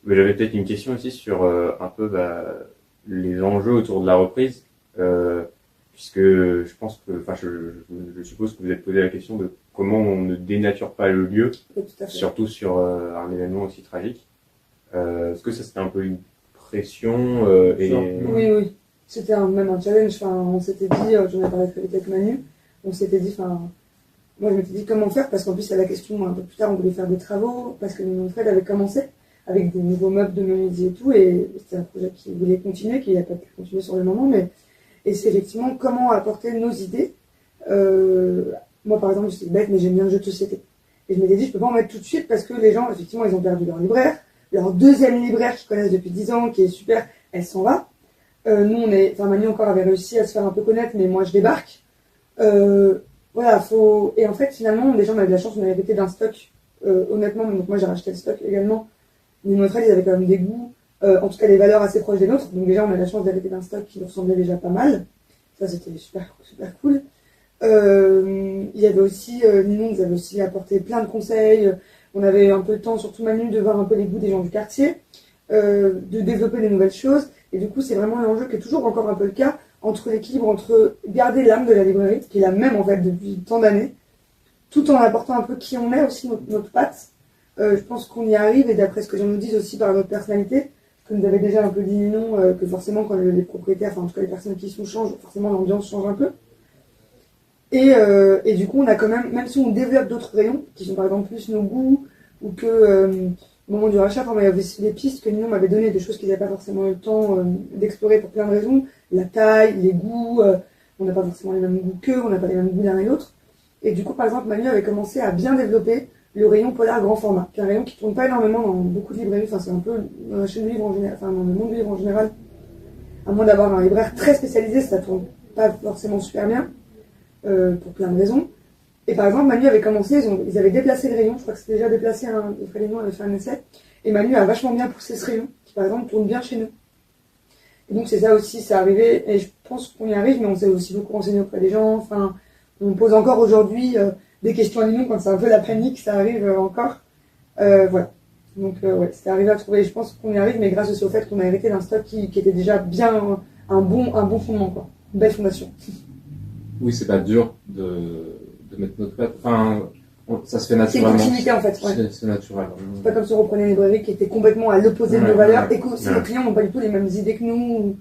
Mais j'avais peut-être une question aussi sur un peu les enjeux autour de la reprise, euh, puisque je pense que, enfin, je suppose que vous avez posé la question de comment on ne dénature pas le lieu, Oui, tout à fait. surtout sur un événement aussi tragique. Est-ce que ça c'était un peu une pression Oui, oui. C'était même un challenge. Enfin, on s'était dit, j'en ai parlé très vite avec Manu, on s'était dit, enfin, moi je m'étais dit comment faire, parce qu'en plus, à la question, un peu plus tard, on voulait faire des travaux, parce que mon frère avait commencé avec des nouveaux meubles de menuisier et tout, et c'était un projet qui voulait continuer, qui n'a pas pu continuer sur le moment, mais et c'est effectivement comment apporter nos idées. Euh, Moi, par exemple, je suis bête, mais j'aime bien le jeu de société. Et je m'étais dit, je peux pas en mettre tout de suite parce que les gens, effectivement, ils ont perdu leur libraire. Leur deuxième libraire qu'ils connaissent depuis 10 ans, qui est super, elle s'en va. Nous, enfin, Manu encore avait réussi à se faire un peu connaître, mais moi, je débarque. Euh, voilà, faut. Et en fait, finalement, les gens, on avait de la chance, on avait hérité d'un stock, honnêtement, donc moi, j'ai racheté le stock également. Mais notre aide, ils avaient quand même des goûts, en tout cas des valeurs assez proches des nôtres. Donc, déjà, on a la chance d'hériter d'un stock qui nous ressemblait déjà pas mal. Ça, c'était super, super cool. Il y avait aussi, Ninon nous avait aussi apporté plein de conseils. On avait un peu de temps, surtout Manu, de voir un peu les goûts des gens du quartier, de développer des nouvelles choses. Et du coup, c'est vraiment un enjeu qui est toujours encore un peu le cas entre l'équilibre entre garder l'âme de la librairie, qui est la même en fait depuis tant d'années, tout en apportant un peu qui on est aussi, notre patte. Je pense qu'on y arrive, et d'après ce que j'en nous disent aussi par notre personnalité, comme vous avez déjà un peu dit Ninon, que forcément quand les propriétaires, enfin en tout cas les personnes qui y sont changent, forcément l'ambiance change un peu. Et du coup, on a quand même si on développe d'autres rayons, qui sont par exemple plus nos goûts, ou que au moment du rachat, il y avait aussi des pistes que Ninon m'avait données, des choses qu'ils n'avaient pas forcément eu le temps d'explorer pour plein de raisons, la taille, les goûts, on n'a pas forcément les mêmes goûts qu'eux, on n'a pas les mêmes goûts l'un et l'autre. Et du coup, par exemple, Manu avait commencé à bien développer le rayon polar grand format, qui est un rayon qui ne tourne pas énormément dans beaucoup de librairies, enfin c'est un peu dans la chaîne du livre en général, enfin dans le monde du livre en général, à moins d'avoir un libraire très spécialisé, ça ne tourne pas forcément super bien. Pour plein de raisons. Et par exemple, Manu avait commencé, ils avaient déplacé le rayon, je crois que c'était déjà déplacé, les frères Lénon avaient fait un essai, et Manu a vachement bien poussé ce rayon, qui par exemple tourne bien chez nous. Et donc c'est ça aussi, c'est arrivé, et je pense qu'on y arrive, mais on s'est aussi beaucoup renseigné auprès des gens, enfin, on pose encore aujourd'hui des questions à Lénon quand c'est un peu la panique, ça arrive encore. Voilà. Donc ouais, c'était arrivé à trouver, je pense qu'on y arrive, mais grâce aussi au fait qu'on a hérité d'un stock qui était déjà bien, un bon fondement, quoi. Une belle fondation. Oui, c'est pas dur de mettre notre patte. Enfin, ça se fait C'est une naturellement. continuité en fait. Ouais. C'est naturel. C'est pas comme si on reprenait une librairie qui était complètement à l'opposé de nos valeurs et que si nos clients n'ont pas du tout les mêmes idées que nous.